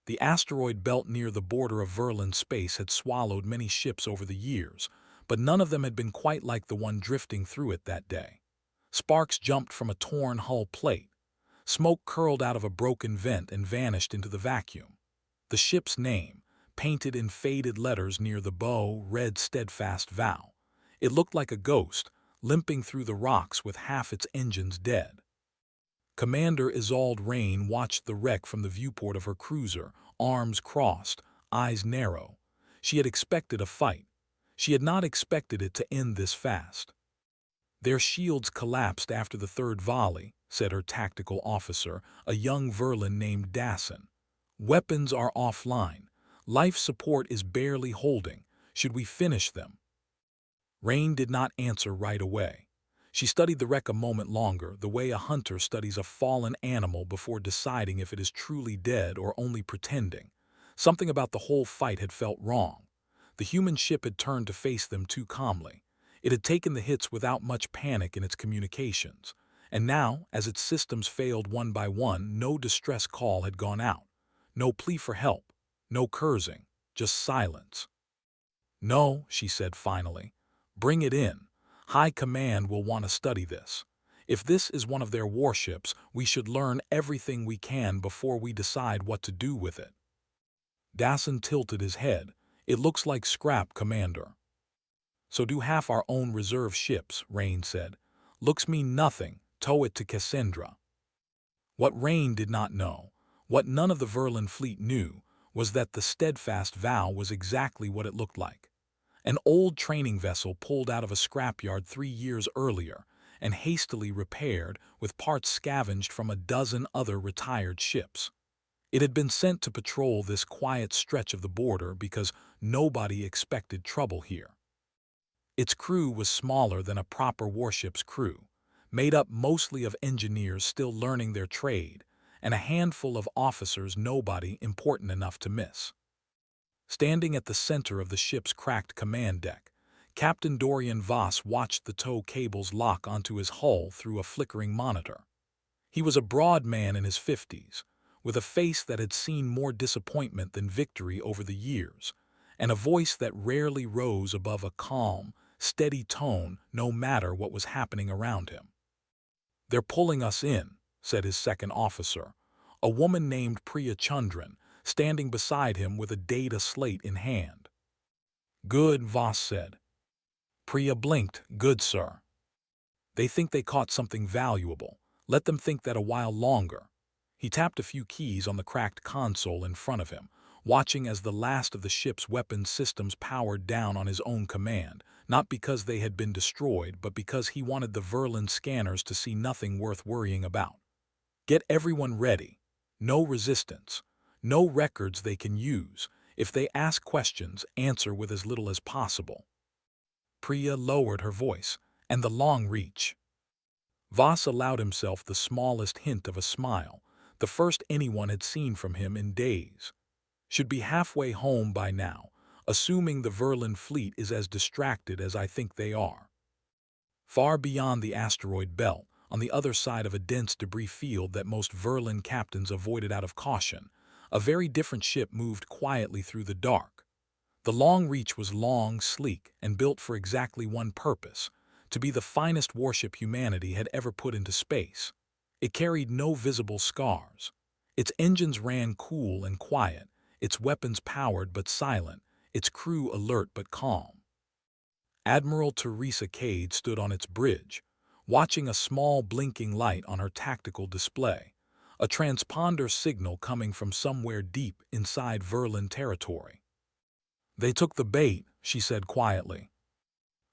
The asteroid belt near the border of Verlin space had swallowed many ships over the years, but none of them had been quite like the one drifting through it that day. Sparks jumped from a torn hull plate. Smoke curled out of a broken vent and vanished into the vacuum. The ship's name, painted in faded letters near the bow, read Steadfast Vow. It looked like a ghost, limping through the rocks with half its engines dead. Commander Isolde Rain watched the wreck from the viewport of her cruiser, arms crossed, eyes narrow. She had expected a fight. She had not expected it to end this fast. Their shields collapsed after the third volley, said her tactical officer, a young Verlin named Dassin. Weapons are offline. Life support is barely holding. Should we finish them? Rain did not answer right away. She studied the wreck a moment longer, the way a hunter studies a fallen animal before deciding if it is truly dead or only pretending. Something about the whole fight had felt wrong. The human ship had turned to face them too calmly. It had taken the hits without much panic in its communications. And now, as its systems failed one by one, no distress call had gone out. No plea for help. No cursing. Just silence. "No," she said finally. "Bring it in. High Command will want to study this. If this is one of their warships, we should learn everything we can before we decide what to do with it." Dassin tilted his head. "It looks like scrap, Commander." "So do half our own reserve ships," Rain said. "Looks mean nothing. Tow it to Cassendra." What Rain did not know, what none of the Verlin fleet knew, was that the Steadfast Vow was exactly what it looked like. An old training vessel pulled out of a scrapyard 3 years earlier and hastily repaired with parts scavenged from a dozen other retired ships. It had been sent to patrol this quiet stretch of the border because nobody expected trouble here. Its crew was smaller than a proper warship's crew, made up mostly of engineers still learning their trade, and a handful of officers nobody important enough to miss. Standing at the center of the ship's cracked command deck, Captain Dorian Voss watched the tow cables lock onto his hull through a flickering monitor. He was a broad man in his 50s, with a face that had seen more disappointment than victory over the years, and a voice that rarely rose above a calm, steady tone no matter what was happening around him. "They're pulling us in," said his second officer, a woman named Priya Chandran, standing beside him with a data slate in hand. "Good," Voss said. Priya blinked. "Good, sir." "They think they caught something valuable. Let them think that a while longer." He tapped a few keys on the cracked console in front of him, watching as the last of the ship's weapons systems powered down on his own command, not because they had been destroyed, but because he wanted the Verlin scanners to see nothing worth worrying about. "Get everyone ready. No resistance. No records they can use. If they ask questions, answer with as little as possible." Priya lowered her voice. "And the long reach." Voss allowed himself the smallest hint of a smile, the first anyone had seen from him in days. "Should be halfway home by now, assuming the Verlin fleet is as distracted as I think they are." Far beyond the asteroid belt, on the other side of a dense debris field that most Verlin captains avoided out of caution, a very different ship moved quietly through the dark. The Long Reach was long, sleek, and built for exactly one purpose: to be the finest warship humanity had ever put into space. It carried no visible scars. Its engines ran cool and quiet, its weapons powered but silent, its crew alert but calm. Admiral Teresa Cade stood on its bridge, watching a small blinking light on her tactical display, a transponder signal coming from somewhere deep inside Verlin territory. "They took the bait," she said quietly.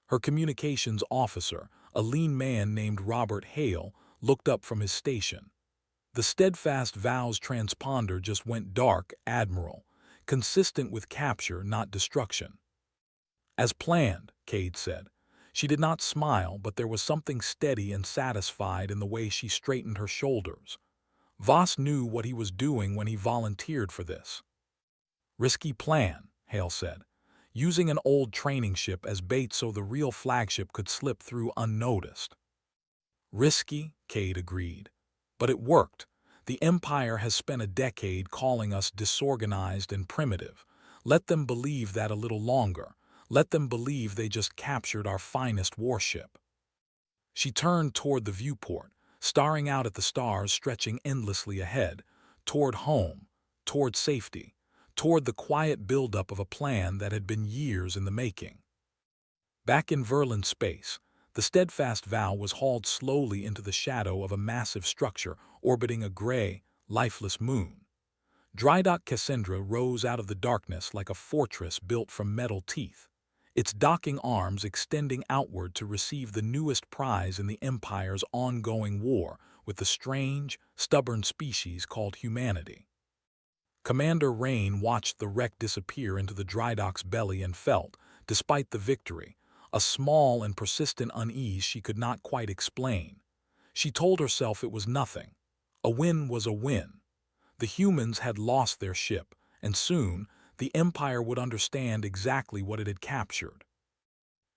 Her communications officer, a lean man named Robert Hale, looked up from his station. "The Steadfast Vow's transponder just went dark, Admiral, consistent with capture, not destruction." "As planned," Cade said. She did not smile, but there was something steady and satisfied in the way she straightened her shoulders. Voss knew what he was doing when he volunteered for this. "Risky plan," Hale said. "Using an old training ship as bait so the real flagship could slip through unnoticed." "Risky," Cade agreed. "But it worked. The Empire has spent a decade calling us disorganized and primitive. Let them believe that a little longer. Let them believe they just captured our finest warship." She turned toward the viewport, staring out at the stars stretching endlessly ahead, toward home, toward safety, toward the quiet buildup of a plan that had been years in the making. Back in Verlin space, the steadfast Vow was hauled slowly into the shadow of a massive structure orbiting a gray, lifeless moon. Drydock Cassendra rose out of the darkness like a fortress built from metal teeth, its docking arms extending outward to receive the newest prize in the Empire's ongoing war with the strange, stubborn species called humanity. Commander Rain watched the wreck disappear into the Drydock's belly and felt, despite the victory, a small and persistent unease she could not quite explain. She told herself it was nothing. A win was a win. The humans had lost their ship, and soon the Empire would understand exactly what it had captured.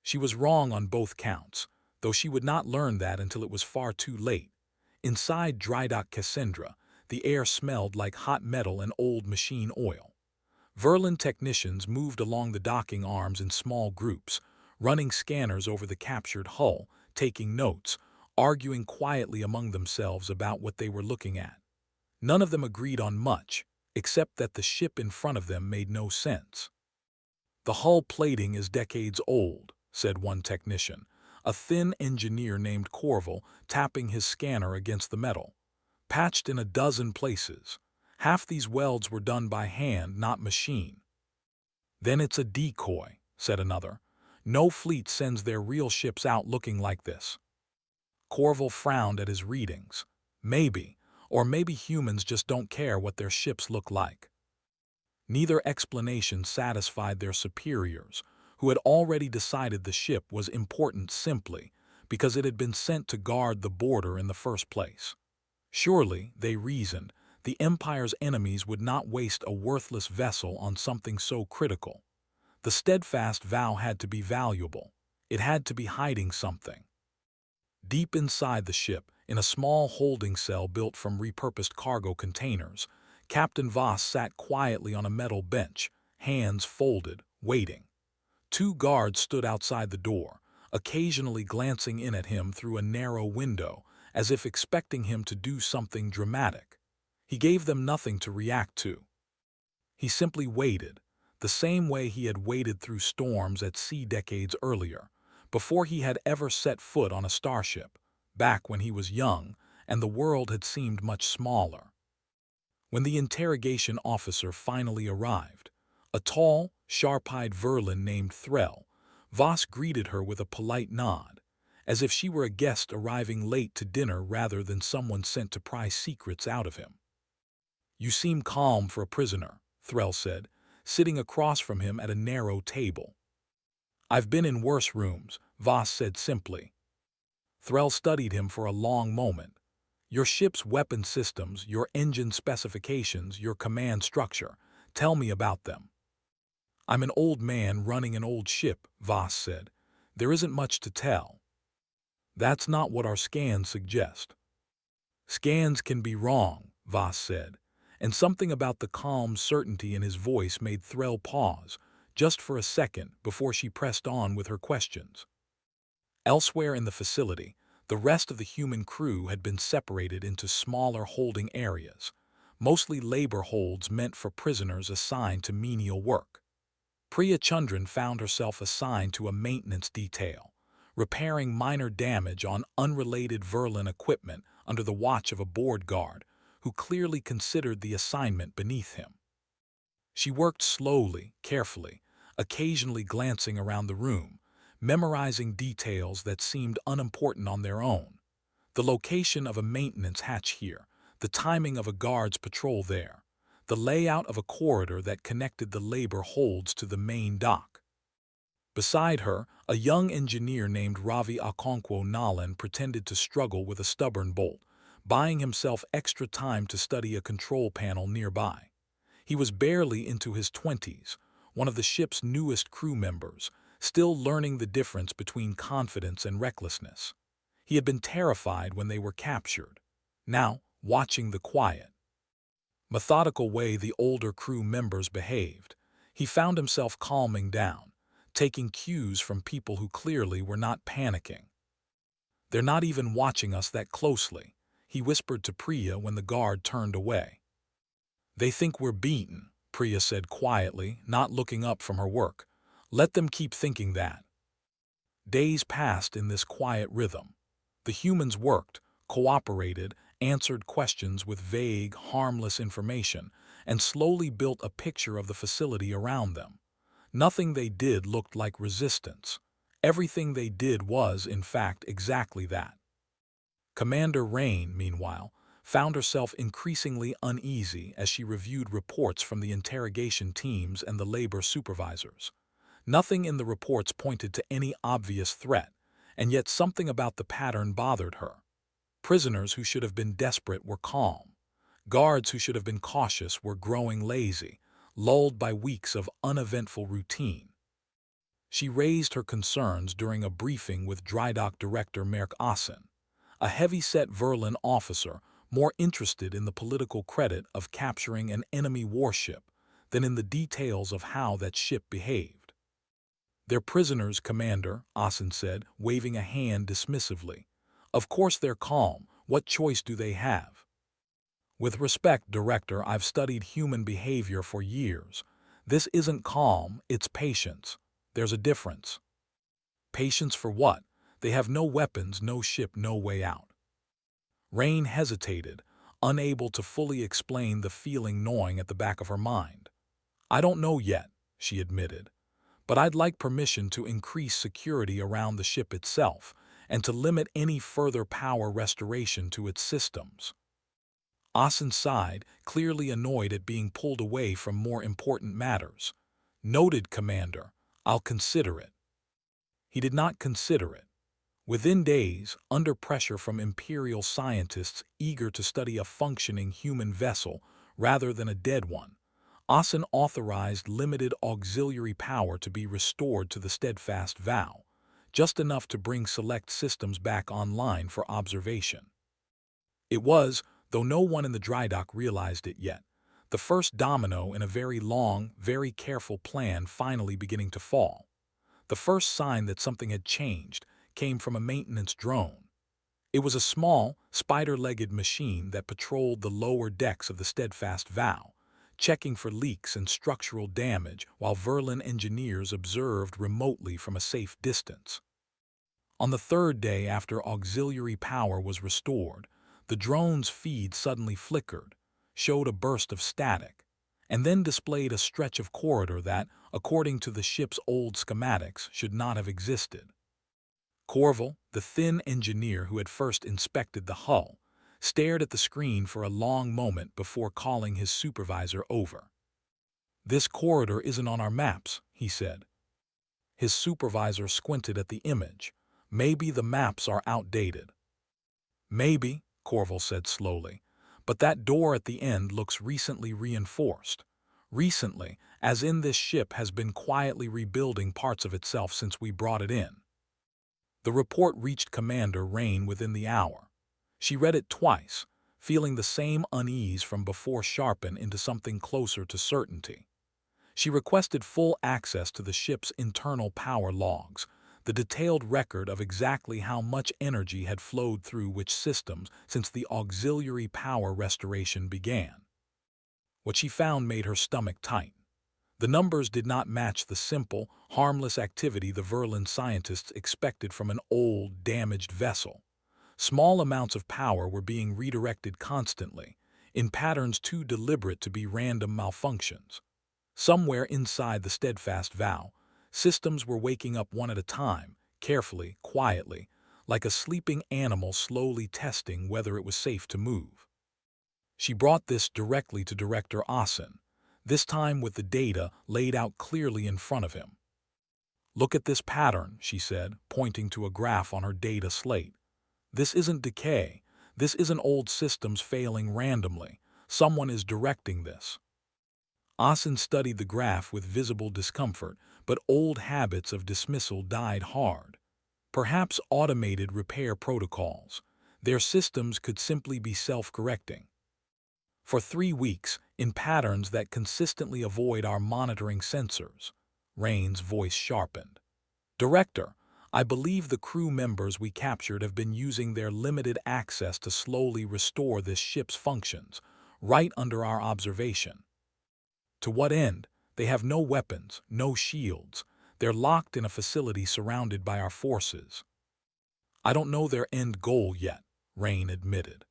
She was wrong on both counts, though she would not learn that until it was far too late. Inside Drydock Cassendra, the air smelled like hot metal and old machine oil. Verlin technicians moved along the docking arms in small groups, running scanners over the captured hull, taking notes, arguing quietly among themselves about what they were looking at. None of them agreed on much, except that the ship in front of them made no sense. "The hull plating is decades old," said one technician, a thin engineer named Corval, tapping his scanner against the metal. "Patched in a dozen places. Half these welds were done by hand, not machine." "Then it's a decoy," said another. "No fleet sends their real ships out looking like this." Corval frowned at his readings. Maybe, or maybe humans just don't care what their ships look like. Neither explanation satisfied their superiors, who had already decided the ship was important simply because it had been sent to guard the border in the first place. Surely, they reasoned, the Empire's enemies would not waste a worthless vessel on something so critical. The steadfast Vow had to be valuable. It had to be hiding something. Deep inside the ship, in a small holding cell built from repurposed cargo containers, Captain Voss sat quietly on a metal bench, hands folded, waiting. Two guards stood outside the door, occasionally glancing in at him through a narrow window, as if expecting him to do something dramatic. He gave them nothing to react to. He simply waited, the same way he had waited through storms at sea decades earlier, before he had ever set foot on a starship, back when he was young and the world had seemed much smaller. When the interrogation officer finally arrived, a tall, sharp-eyed Verlin named Threll, Voss greeted her with a polite nod, as if she were a guest arriving late to dinner rather than someone sent to pry secrets out of him. "You seem calm for a prisoner," Threll said, sitting across from him at a narrow table. "I've been in worse rooms," Voss said simply. Threll studied him for a long moment. "Your ship's weapon systems, your engine specifications, your command structure. Tell me about them." "I'm an old man running an old ship," Voss said. "There isn't much to tell." "That's not what our scans suggest." "Scans can be wrong," Voss said, and something about the calm certainty in his voice made Threll pause, just for a second before she pressed on with her questions. Elsewhere in the facility, the rest of the human crew had been separated into smaller holding areas, mostly labor holds meant for prisoners assigned to menial work. Priya Chundran found herself assigned to a maintenance detail, repairing minor damage on unrelated Verlin equipment under the watch of a board guard who clearly considered the assignment beneath him. She worked slowly, carefully, occasionally glancing around the room, memorizing details that seemed unimportant on their own. The location of a maintenance hatch here, the timing of a guard's patrol there, the layout of a corridor that connected the labor holds to the main dock. Beside her, a young engineer named Ravi Okonkwo Nalan pretended to struggle with a stubborn bolt, buying himself extra time to study a control panel nearby. He was barely into his 20s, one of the ship's newest crew members, still learning the difference between confidence and recklessness. He had been terrified when they were captured. Now, watching the quiet, methodical way the older crew members behaved. He found himself calming down, taking cues from people who clearly were not panicking. "They're not even watching us that closely," he whispered to Priya when the guard turned away. "They think we're beaten," Priya said quietly, not looking up from her work. "Let them keep thinking that." Days passed in this quiet rhythm. The humans worked, cooperated, answered questions with vague, harmless information, and slowly built a picture of the facility around them. Nothing they did looked like resistance. Everything they did was, in fact, exactly that. Commander Rain, meanwhile, found herself increasingly uneasy as she reviewed reports from the interrogation teams and the labor supervisors. Nothing in the reports pointed to any obvious threat, and yet something about the pattern bothered her. Prisoners who should have been desperate were calm. Guards who should have been cautious were growing lazy, lulled by weeks of uneventful routine. She raised her concerns during a briefing with Drydock Director Merk Assen, a heavy-set Verlin officer more interested in the political credit of capturing an enemy warship than in the details of how that ship behaved. "They're prisoners, Commander," Assen said, waving a hand dismissively. "Of course they're calm. What choice do they have?" "With respect, Director, I've studied human behavior for years. This isn't calm, it's patience. There's a difference." "Patience for what? They have no weapons, no ship, no way out." Rain hesitated, unable to fully explain the feeling gnawing at the back of her mind. "I don't know yet," she admitted, "but I'd like permission to increase security around the ship itself and to limit any further power restoration to its systems." Asen sighed, clearly annoyed at being pulled away from more important matters. "Noted, Commander. I'll consider it." He did not consider it. Within days, under pressure from Imperial scientists eager to study a functioning human vessel rather than a dead one, Asen authorized limited auxiliary power to be restored to the steadfast vow, just enough to bring select systems back online for observation. It was, though no one in the drydock realized it yet, the first domino in a very long, very careful plan finally beginning to fall. The first sign that something had changed came from a maintenance drone. It was a small, spider-legged machine that patrolled the lower decks of the steadfast vow, checking for leaks and structural damage while Verlin engineers observed remotely from a safe distance. On the third day after auxiliary power was restored, the drone's feed suddenly flickered, showed a burst of static, and then displayed a stretch of corridor that, according to the ship's old schematics, should not have existed. Corval, the thin engineer who had first inspected the hull, stared at the screen for a long moment before calling his supervisor over. "This corridor isn't on our maps," he said. His supervisor squinted at the image. "Maybe the maps are outdated." "Maybe," Corval said slowly, "but that door at the end looks recently reinforced. Recently, as in this ship has been quietly rebuilding parts of itself since we brought it in." The report reached Commander Rain within the hour. She read it twice, feeling the same unease from before sharpen into something closer to certainty. She requested full access to the ship's internal power logs, the detailed record of exactly how much energy had flowed through which systems since the auxiliary power restoration began. What she found made her stomach tight. The numbers did not match the simple, harmless activity the Verlin scientists expected from an old, damaged vessel. Small amounts of power were being redirected constantly, in patterns too deliberate to be random malfunctions. Somewhere inside the steadfast vow, systems were waking up one at a time, carefully, quietly, like a sleeping animal slowly testing whether it was safe to move. She brought this directly to Director Asen, this time with the data laid out clearly in front of him. "Look at this pattern," she said, pointing to a graph on her data slate. "This isn't decay. This isn't old systems failing randomly. Someone is directing this." Asen studied the graph with visible discomfort, but old habits of dismissal died hard. Perhaps automated repair protocols. Their systems could simply be self-correcting. For 3 weeks, in patterns that consistently avoid our monitoring sensors, Rain's voice sharpened. Director, I believe the crew members we captured have been using their limited access to slowly restore this ship's functions, right under our observation. To what end? They have no weapons, no shields. They're locked in a facility surrounded by our forces. I don't know their end goal yet, Rain admitted.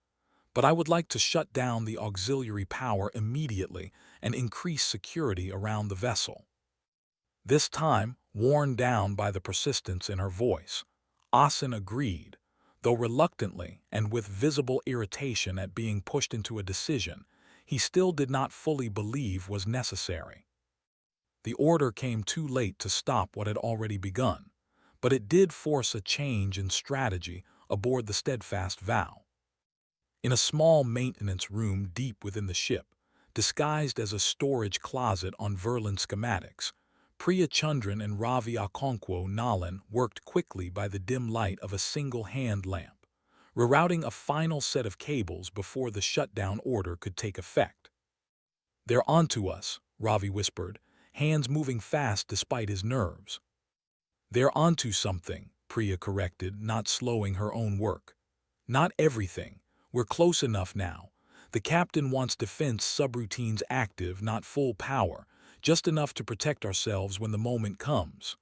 But I would like to shut down the auxiliary power immediately and increase security around the vessel. This time, worn down by the persistence in her voice, Asen agreed, though reluctantly and with visible irritation at being pushed into a decision he still did not fully believe was necessary. The order came too late to stop what had already begun, but it did force a change in strategy aboard the Steadfast Vow. In a small maintenance room deep within the ship, disguised as a storage closet on Verlin schematics, Priya Chandran and Ravi Akonkwo Nalan worked quickly by the dim light of a single hand lamp, rerouting a final set of cables before the shutdown order could take effect. "They're onto us," Ravi whispered, hands moving fast despite his nerves. "They're onto something," Priya corrected, not slowing her own work. "Not everything. We're close enough now. The captain wants defense subroutines active, not full power, just enough to protect ourselves when the moment comes."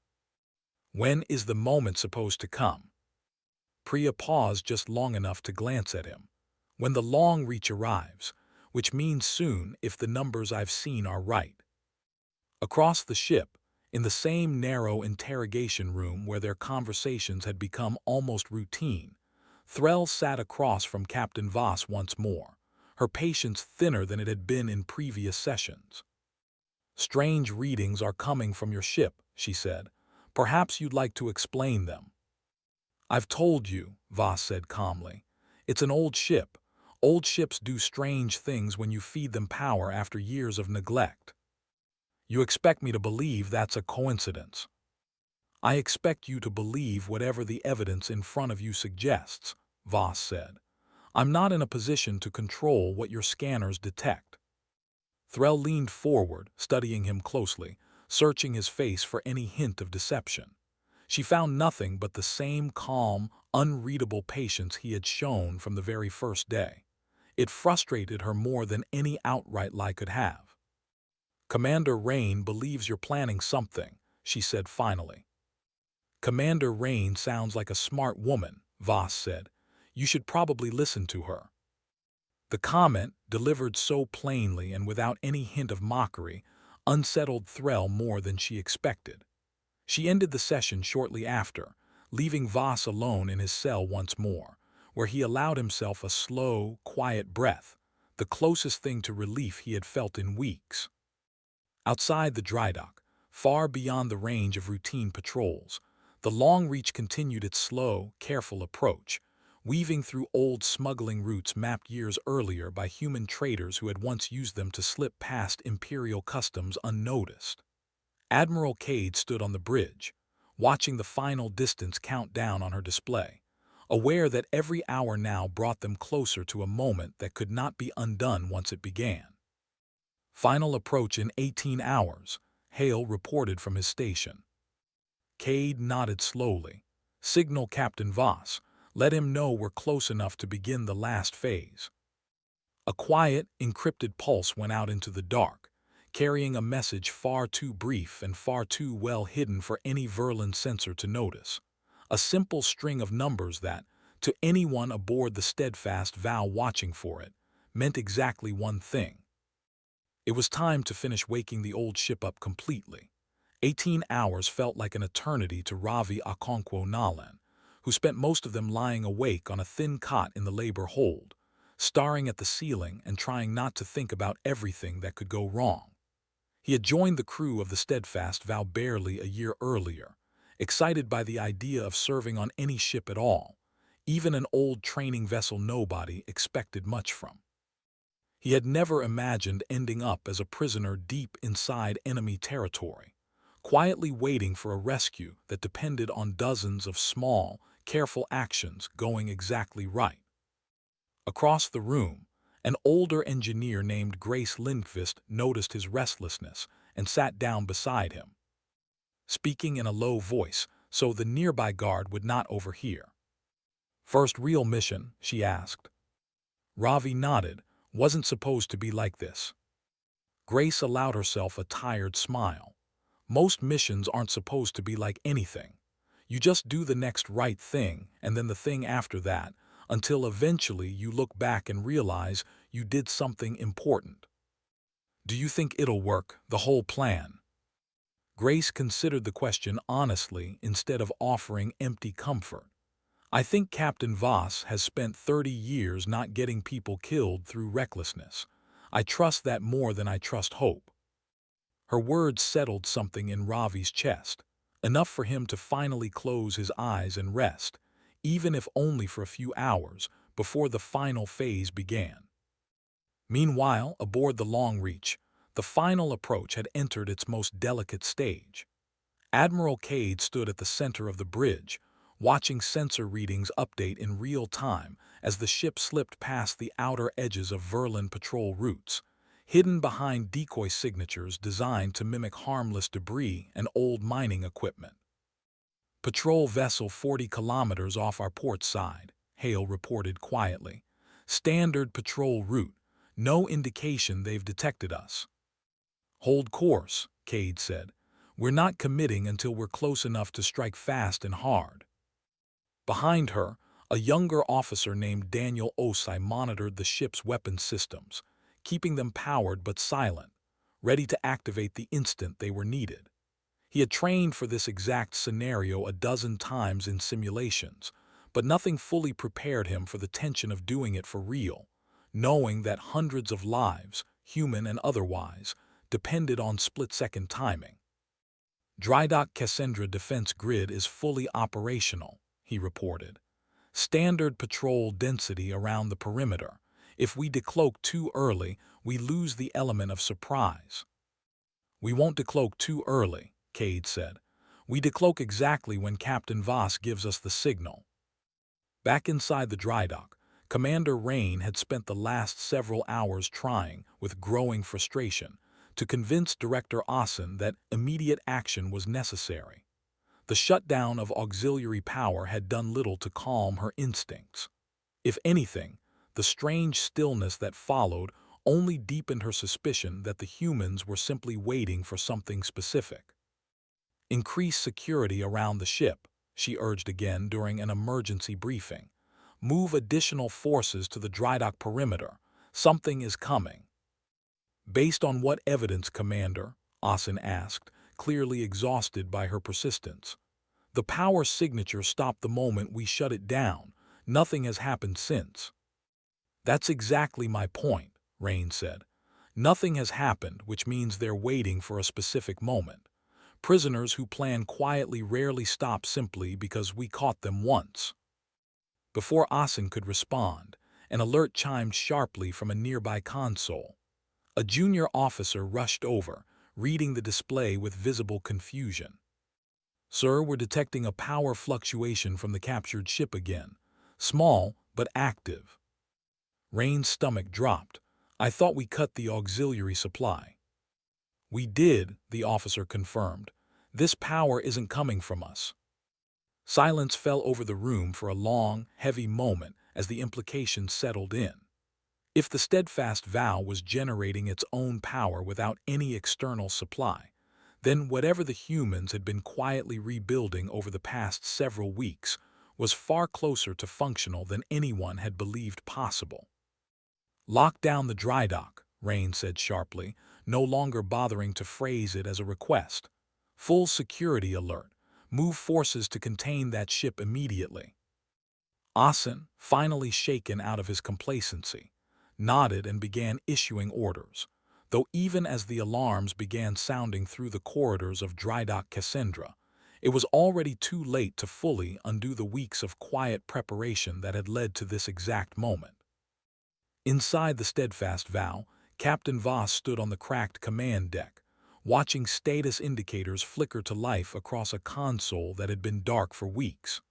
"When is the moment supposed to come?" Priya paused just long enough to glance at him. "When the long reach arrives, which means soon if the numbers I've seen are right." Across the ship, in the same narrow interrogation room where their conversations had become almost routine, Threll sat across from Captain Voss once more, her patience thinner than it had been in previous sessions. "Strange readings are coming from your ship," she said. "Perhaps you'd like to explain them." "I've told you," Voss said calmly. "It's an old ship. Old ships do strange things when you feed them power after years of neglect." "You expect me to believe that's a coincidence?" "I expect you to believe whatever the evidence in front of you suggests," Voss said. "I'm not in a position to control what your scanners detect." Threll leaned forward, studying him closely, searching his face for any hint of deception. She found nothing but the same calm, unreadable patience he had shown from the very first day. It frustrated her more than any outright lie could have. "Commander Rain believes you're planning something," she said finally. "Commander Rain sounds like a smart woman," Voss said. "You should probably listen to her." The comment, delivered so plainly and without any hint of mockery, unsettled Threll more than she expected. She ended the session shortly after, leaving Voss alone in his cell once more, where he allowed himself a slow, quiet breath, the closest thing to relief he had felt in weeks. Outside the dry dock, far beyond the range of routine patrols, the Long Reach continued its slow, careful approach, weaving through old smuggling routes mapped years earlier by human traders who had once used them to slip past Imperial customs unnoticed. Admiral Cade stood on the bridge, watching the final distance count down on her display, aware that every hour now brought them closer to a moment that could not be undone once it began. "Final approach in 18 hours, Hale reported from his station. Cade nodded slowly. "Signal Captain Voss. Let him know we're close enough to begin the last phase." A quiet, encrypted pulse went out into the dark, carrying a message far too brief and far too well hidden for any Verlin sensor to notice. A simple string of numbers that, to anyone aboard the Steadfast Vow watching for it, meant exactly one thing. It was time to finish waking the old ship up completely. 18 hours felt like an eternity to Ravi Akonkwo Nalan, who spent most of them lying awake on a thin cot in the labor hold, staring at the ceiling and trying not to think about everything that could go wrong. He had joined the crew of the Steadfast Vow barely a year earlier, excited by the idea of serving on any ship at all, even an old training vessel nobody expected much from. He had never imagined ending up as a prisoner deep inside enemy territory, quietly waiting for a rescue that depended on dozens of small, careful actions going exactly right. Across the room, an older engineer named Grace Lindqvist noticed his restlessness and sat down beside him, speaking in a low voice so the nearby guard would not overhear. "First real mission?" she asked. Ravi nodded. "Wasn't supposed to be like this." Grace allowed herself a tired smile. "Most missions aren't supposed to be like anything. You just do the next right thing and then the thing after that, until eventually you look back and realize you did something important." "Do you think it'll work, the whole plan?" Grace considered the question honestly instead of offering empty comfort. "I think Captain Voss has spent 30 years not getting people killed through recklessness. I trust that more than I trust hope." Her words settled something in Ravi's chest, enough for him to finally close his eyes and rest, even if only for a few hours, before the final phase began. Meanwhile, aboard the Long Reach, the final approach had entered its most delicate stage. Admiral Cade stood at the center of the bridge, watching sensor readings update in real time as the ship slipped past the outer edges of Verlin patrol routes, hidden behind decoy signatures designed to mimic harmless debris and old mining equipment. "Patrol vessel 40 kilometers off our port side," Hale reported quietly. "Standard patrol route. No indication they've detected us." "Hold course," Cade said. "We're not committing until we're close enough to strike fast and hard." Behind her, a younger officer named Daniel Osai monitored the ship's weapons systems, keeping them powered but silent, ready to activate the instant they were needed. He had trained for this exact scenario a dozen times in simulations, but nothing fully prepared him for the tension of doing it for real, knowing that hundreds of lives, human and otherwise, depended on split-second timing. "Drydock Cassendra defense grid is fully operational," he reported. "Standard patrol density around the perimeter. If we decloak too early, we lose the element of surprise." "We won't decloak too early," Cade said. "We decloak exactly when Captain Voss gives us the signal." Back inside the drydock, Commander Rain had spent the last several hours trying, with growing frustration, to convince Director Ossen that immediate action was necessary. The shutdown of auxiliary power had done little to calm her instincts. If anything, the strange stillness that followed only deepened her suspicion that the humans were simply waiting for something specific. "Increase security around the ship," she urged again during an emergency briefing. "Move additional forces to the drydock perimeter. Something is coming." "Based on what evidence, Commander?" Ossen asked, clearly exhausted by her persistence. "The power signature stopped the moment we shut it down. Nothing has happened since." "That's exactly my point," Rain said. "Nothing has happened, which means they're waiting for a specific moment. Prisoners who plan quietly rarely stop simply because we caught them once." Before Ossen could respond, an alert chimed sharply from a nearby console. A junior officer rushed over, reading the display with visible confusion. "Sir, we're detecting a power fluctuation from the captured ship again. Small, but active." Rain's stomach dropped. "I thought we cut the auxiliary supply." "We did," the officer confirmed. "This power isn't coming from us." Silence fell over the room for a long, heavy moment as the implication settled in. If the steadfast vow was generating its own power without any external supply, then whatever the humans had been quietly rebuilding over the past several weeks was far closer to functional than anyone had believed possible. "Lock down the drydock," Rain said sharply, no longer bothering to phrase it as a request. "Full security alert. Move forces to contain that ship immediately." Ossen, finally shaken out of his complacency, nodded and began issuing orders, though even as the alarms began sounding through the corridors of Drydock Cassendra, it was already too late to fully undo the weeks of quiet preparation that had led to this exact moment. Inside the steadfast vow, Captain Voss stood on the cracked command deck, watching status indicators flicker to life across a console that had been dark for weeks.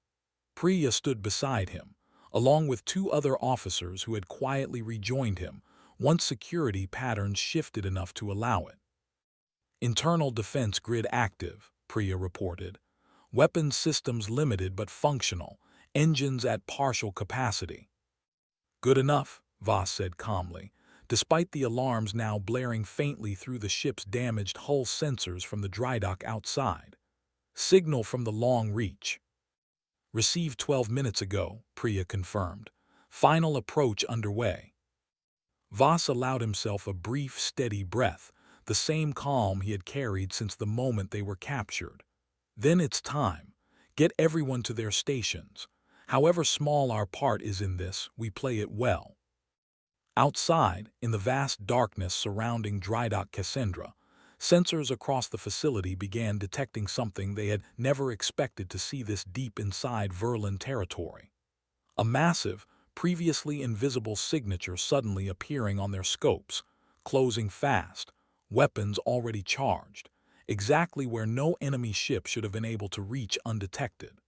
Priya stood beside him, along with two other officers who had quietly rejoined him once security patterns shifted enough to allow it. Internal defense grid active, Priya reported. Weapons systems limited but functional, engines at partial capacity. Good enough, Voss said calmly, despite the alarms now blaring faintly through the ship's damaged hull sensors from the dry dock outside. Signal from the long reach. Received 12 minutes ago, Priya confirmed. Final approach underway. Voss allowed himself a brief, steady breath, the same calm he had carried since the moment they were captured. Then it's time. Get everyone to their stations. However small our part is in this, we play it well. Outside, in the vast darkness surrounding drydock Cassendra, sensors across the facility began detecting something they had never expected to see this deep inside Verlin territory. A massive, previously invisible signature suddenly appearing on their scopes, closing fast, weapons already charged, exactly where no enemy ship should have been able to reach undetected.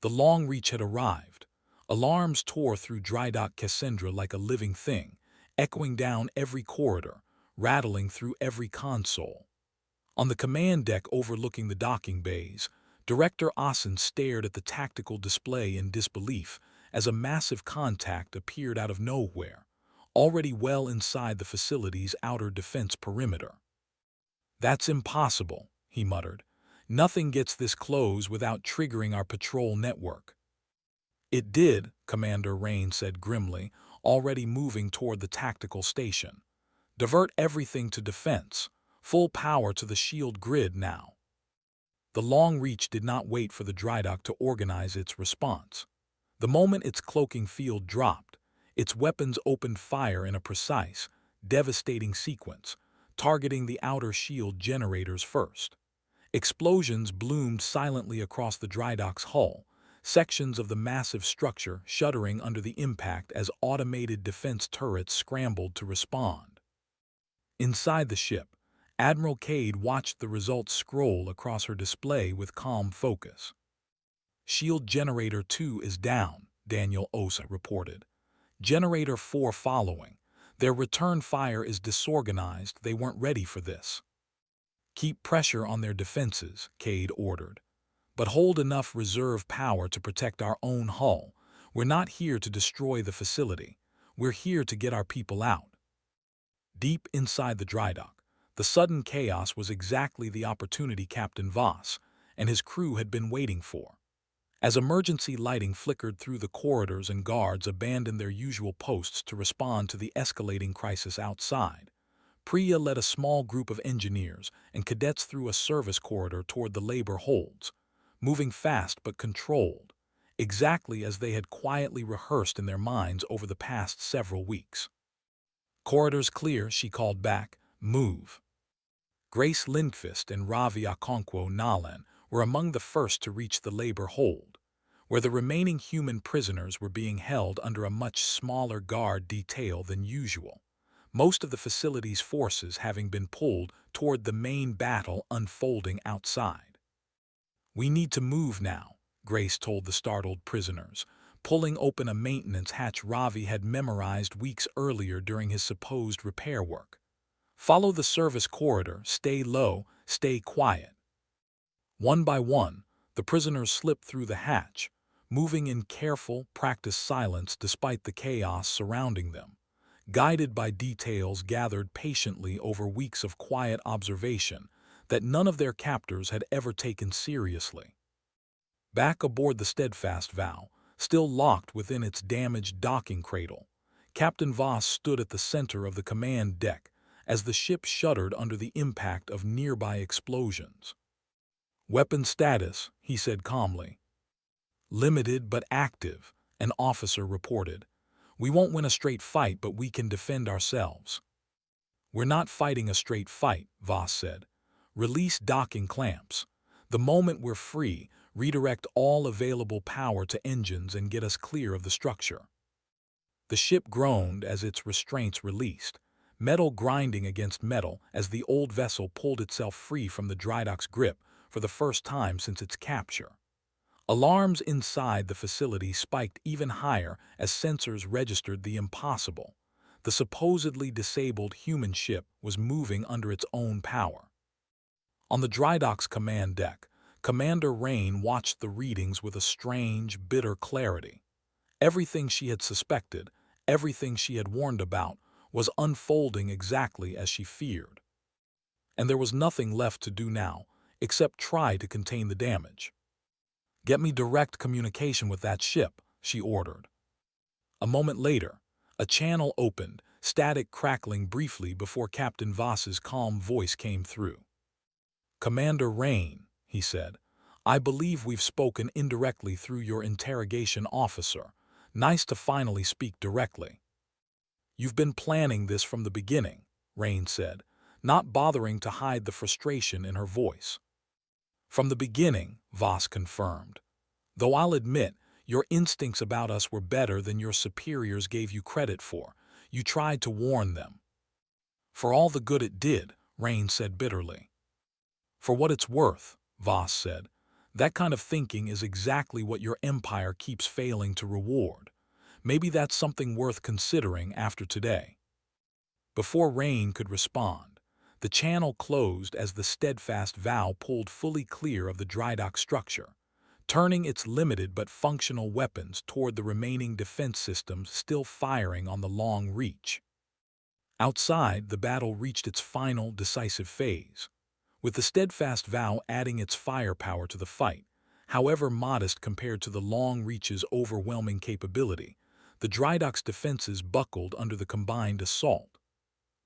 The long reach had arrived. Alarms tore through drydock Cassendra like a living thing, echoing down every corridor, rattling through every console. On the command deck overlooking the docking bays, Director Asen stared at the tactical display in disbelief as a massive contact appeared out of nowhere, already well inside the facility's outer defense perimeter. That's impossible, he muttered. Nothing gets this close without triggering our patrol network. It did, Commander Rain said grimly, already moving toward the tactical station. Divert everything to defense. Full power to the shield grid now. The long reach did not wait for the drydock to organize its response. The moment its cloaking field dropped, its weapons opened fire in a precise, devastating sequence, targeting the outer shield generators first. Explosions bloomed silently across the drydock's hull, sections of the massive structure shuddering under the impact as automated defense turrets scrambled to respond. Inside the ship, Admiral Cade watched the results scroll across her display with calm focus. Shield Generator 2 is down, Daniel Osa reported. Generator 4 following. Their return fire is disorganized, they weren't ready for this. Keep pressure on their defenses, Cade ordered. But hold enough reserve power to protect our own hull. We're not here to destroy the facility. We're here to get our people out. Deep inside the drydock, the sudden chaos was exactly the opportunity Captain Voss and his crew had been waiting for. As emergency lighting flickered through the corridors and guards abandoned their usual posts to respond to the escalating crisis outside, Priya led a small group of engineers and cadets through a service corridor toward the labor holds, moving fast but controlled, exactly as they had quietly rehearsed in their minds over the past several weeks. Corridors clear, she called back. Move. Grace Lindqvist and Ravi Okonkwo Nalan were among the first to reach the labor hold, where the remaining human prisoners were being held under a much smaller guard detail than usual, most of the facility's forces having been pulled toward the main battle unfolding outside. We need to move now, Grace told the startled prisoners, pulling open a maintenance hatch Ravi had memorized weeks earlier during his supposed repair work. Follow the service corridor, stay low, stay quiet. One by one, the prisoners slipped through the hatch, moving in careful, practiced silence despite the chaos surrounding them, guided by details gathered patiently over weeks of quiet observation that none of their captors had ever taken seriously. Back aboard the Steadfast Vow, still locked within its damaged docking cradle, Captain Voss stood at the center of the command deck as the ship shuddered under the impact of nearby explosions. Weapon status, he said calmly. Limited but active, an officer reported. We won't win a straight fight, but we can defend ourselves. We're not fighting a straight fight, Voss said. Release docking clamps. The moment we're free, redirect all available power to engines and get us clear of the structure. The ship groaned as its restraints released, metal grinding against metal as the old vessel pulled itself free from the drydock's grip for the first time since its capture. Alarms inside the facility spiked even higher as sensors registered the impossible. The supposedly disabled human ship was moving under its own power. On the dry dock's command deck, Commander Rain watched the readings with a strange, bitter clarity. Everything she had suspected, everything she had warned about, was unfolding exactly as she feared. And there was nothing left to do now, except try to contain the damage. "Get me direct communication with that ship," she ordered. A moment later, a channel opened, static crackling briefly before Captain Voss's calm voice came through. "Commander Rain," he said, "I believe we've spoken indirectly through your interrogation officer. Nice to finally speak directly." "You've been planning this from the beginning," Rain said, not bothering to hide the frustration in her voice. "From the beginning," Voss confirmed. "Though I'll admit, your instincts about us were better than your superiors gave you credit for. You tried to warn them." "For all the good it did," Rain said bitterly. "For what it's worth," Voss said, "that kind of thinking is exactly what your empire keeps failing to reward. Maybe that's something worth considering after today." Before Rain could respond, the channel closed as the steadfast vow pulled fully clear of the dry dock structure, turning its limited but functional weapons toward the remaining defense systems still firing on the long reach. Outside, the battle reached its final, decisive phase, with the steadfast vow adding its firepower to the fight. However modest compared to the long reach's overwhelming capability, the dry dock's defenses buckled under the combined assault.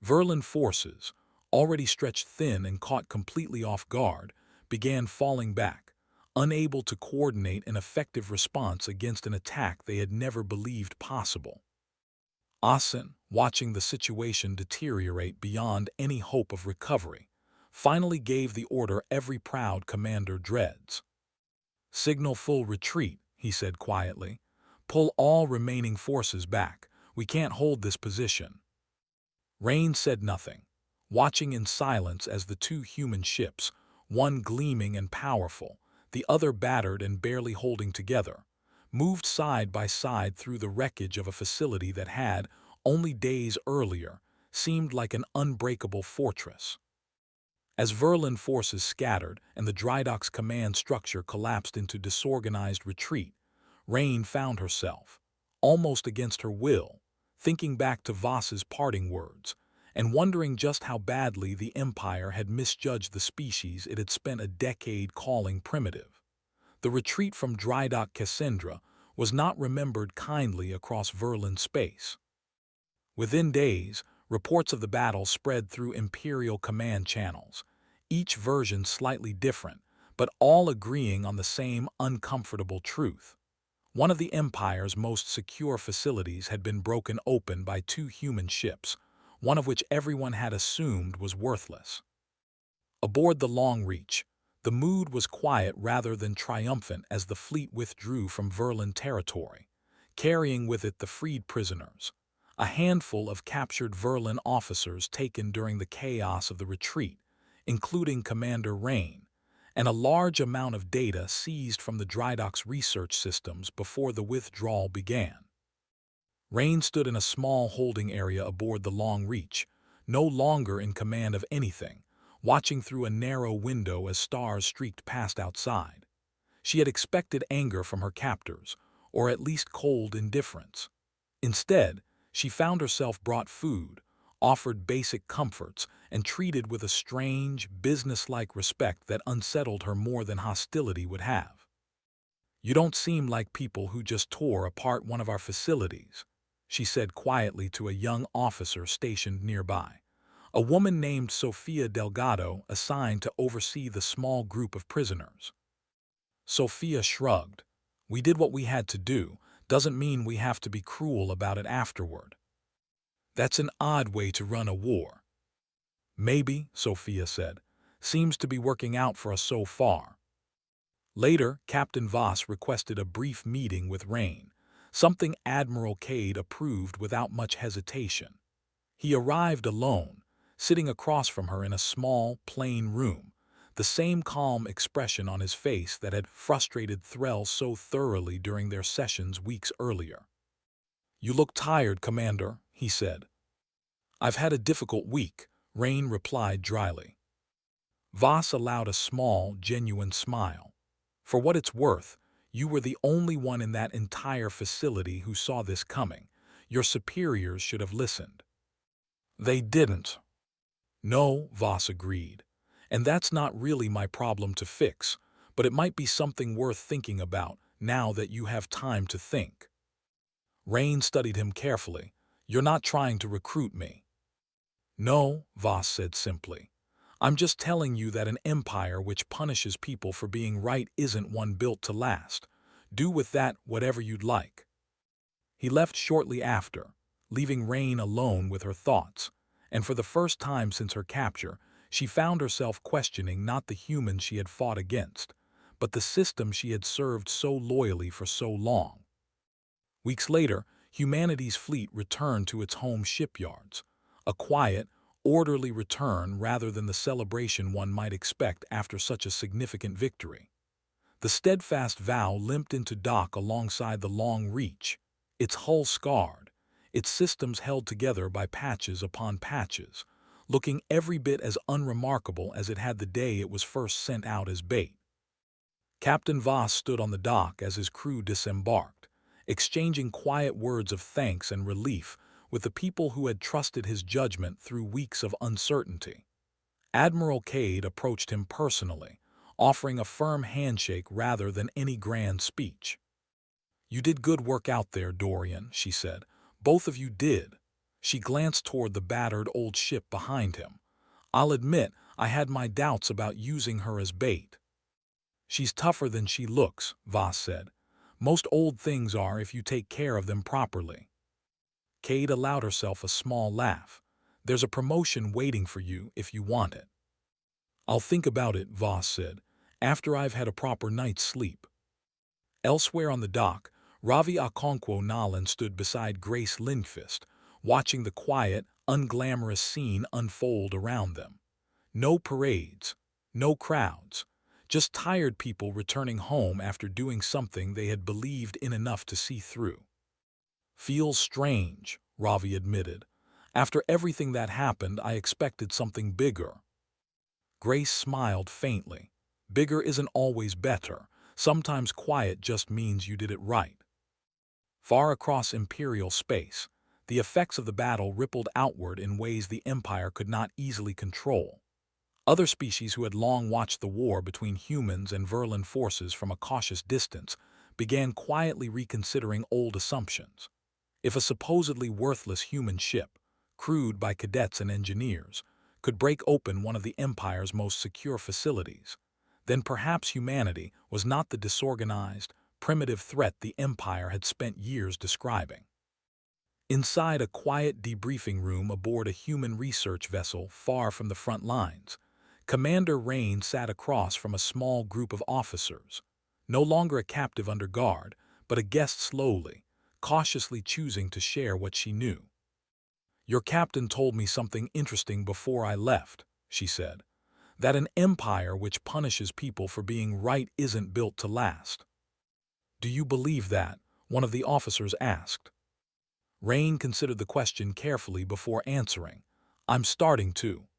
Verlin forces, already stretched thin and caught completely off guard, began falling back, unable to coordinate an effective response against an attack they had never believed possible. Asen, watching the situation deteriorate beyond any hope of recovery, finally gave the order every proud commander dreads. "Signal full retreat," he said quietly. "Pull all remaining forces back. We can't hold this position." Rain said nothing, watching in silence as the two human ships, one gleaming and powerful, the other battered and barely holding together, moved side by side through the wreckage of a facility that had, only days earlier, seemed like an unbreakable fortress. As Verlin forces scattered and the dry dock's command structure collapsed into disorganized retreat, Rain found herself, almost against her will, thinking back to Voss's parting words, and wondering just how badly the Empire had misjudged the species it had spent a decade calling primitive. The retreat from dry dock Cassendra was not remembered kindly across Verlin space. Within days, reports of the battle spread through Imperial command channels, each version slightly different, but all agreeing on the same uncomfortable truth. One of the Empire's most secure facilities had been broken open by two human ships, one of which everyone had assumed was worthless. Aboard the Long Reach, the mood was quiet rather than triumphant as the fleet withdrew from Verlin territory, carrying with it the freed prisoners, a handful of captured Verlin officers taken during the chaos of the retreat, including Commander Rain, and a large amount of data seized from the dry dock's research systems before the withdrawal began. Rain stood in a small holding area aboard the Long Reach, no longer in command of anything, watching through a narrow window as stars streaked past outside. She had expected anger from her captors, or at least cold indifference. Instead, she found herself brought food, offered basic comforts, and treated with a strange, businesslike respect that unsettled her more than hostility would have. "You don't seem like people who just tore apart one of our facilities," she said quietly to a young officer stationed nearby, a woman named Sofia Delgado assigned to oversee the small group of prisoners. Sofia shrugged. "We did what we had to do, doesn't mean we have to be cruel about it afterward." "That's an odd way to run a war." "Maybe," Sofia said. "Seems to be working out for us so far." Later, Captain Voss requested a brief meeting with Rain, something Admiral Cade approved without much hesitation. He arrived alone, sitting across from her in a small, plain room, the same calm expression on his face that had frustrated Threll so thoroughly during their sessions weeks earlier. "You look tired, Commander," he said. "I've had a difficult week," Rain replied dryly. Voss allowed a small, genuine smile. "For what it's worth, you were the only one in that entire facility who saw this coming. Your superiors should have listened." "They didn't." "No," Voss agreed. "And that's not really my problem to fix, but it might be something worth thinking about now that you have time to think." Rain studied him carefully. "You're not trying to recruit me." "No," Voss said simply. "I'm just telling you that an empire which punishes people for being right isn't one built to last. Do with that whatever you'd like." He left shortly after, leaving Rain alone with her thoughts, and for the first time since her capture, she found herself questioning not the humans she had fought against, but the system she had served so loyally for so long. Weeks later, humanity's fleet returned to its home shipyards, a quiet, orderly return rather than the celebration one might expect after such a significant victory. The steadfast Vow limped into dock alongside the Long Reach, its hull scarred, its systems held together by patches upon patches, looking every bit as unremarkable as it had the day it was first sent out as bait. Captain Voss stood on the dock as his crew disembarked, exchanging quiet words of thanks and relief with the people who had trusted his judgment through weeks of uncertainty. Admiral Cade approached him personally, offering a firm handshake rather than any grand speech. "You did good work out there, Dorian," she said. "Both of you did." She glanced toward the battered old ship behind him. "I'll admit I had my doubts about using her as bait." "She's tougher than she looks," Voss said. "Most old things are if you take care of them properly." Cade allowed herself a small laugh. "There's a promotion waiting for you if you want it." "I'll think about it," Voss said, "after I've had a proper night's sleep." Elsewhere on the dock, Ravi Okonkwo Nalan stood beside Grace Lindqvist, watching the quiet, unglamorous scene unfold around them. No parades, no crowds, just tired people returning home after doing something they had believed in enough to see through. "Feels strange," Ravi admitted. "After everything that happened, I expected something bigger." Grace smiled faintly. "Bigger isn't always better. Sometimes quiet just means you did it right." Far across Imperial space, the effects of the battle rippled outward in ways the Empire could not easily control. Other species who had long watched the war between humans and Verlin forces from a cautious distance began quietly reconsidering old assumptions. If a supposedly worthless human ship, crewed by cadets and engineers, could break open one of the Empire's most secure facilities, then perhaps humanity was not the disorganized, primitive threat the Empire had spent years describing. Inside a quiet debriefing room aboard a human research vessel far from the front lines, Commander Rain sat across from a small group of officers, no longer a captive under guard, but a guest slowly, cautiously choosing to share what she knew. "Your captain told me something interesting before I left," she said. "That an empire which punishes people for being right isn't built to last." "Do you believe that?" one of the officers asked. Rain considered the question carefully before answering. "I'm starting to."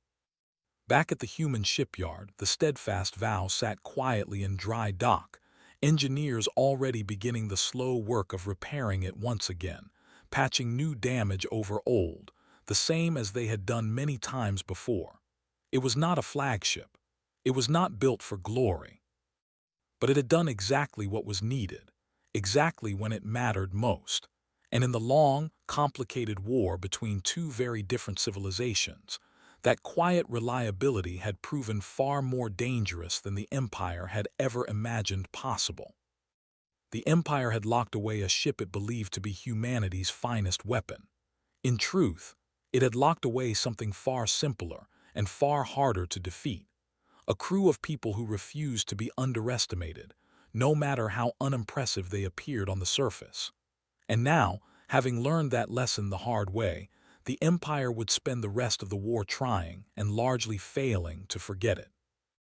Back at the human shipyard, the steadfast Vow sat quietly in dry dock, engineers already beginning the slow work of repairing it once again, patching new damage over old, the same as they had done many times before. It was not a flagship. It was not built for glory. But it had done exactly what was needed, exactly when it mattered most. And in the long, complicated war between two very different civilizations, that quiet reliability had proven far more dangerous than the Empire had ever imagined possible. The Empire had locked away a ship it believed to be humanity's finest weapon. In truth, it had locked away something far simpler and far harder to defeat, a crew of people who refused to be underestimated, no matter how unimpressive they appeared on the surface. And now, having learned that lesson the hard way, the Empire would spend the rest of the war trying and largely failing to forget it.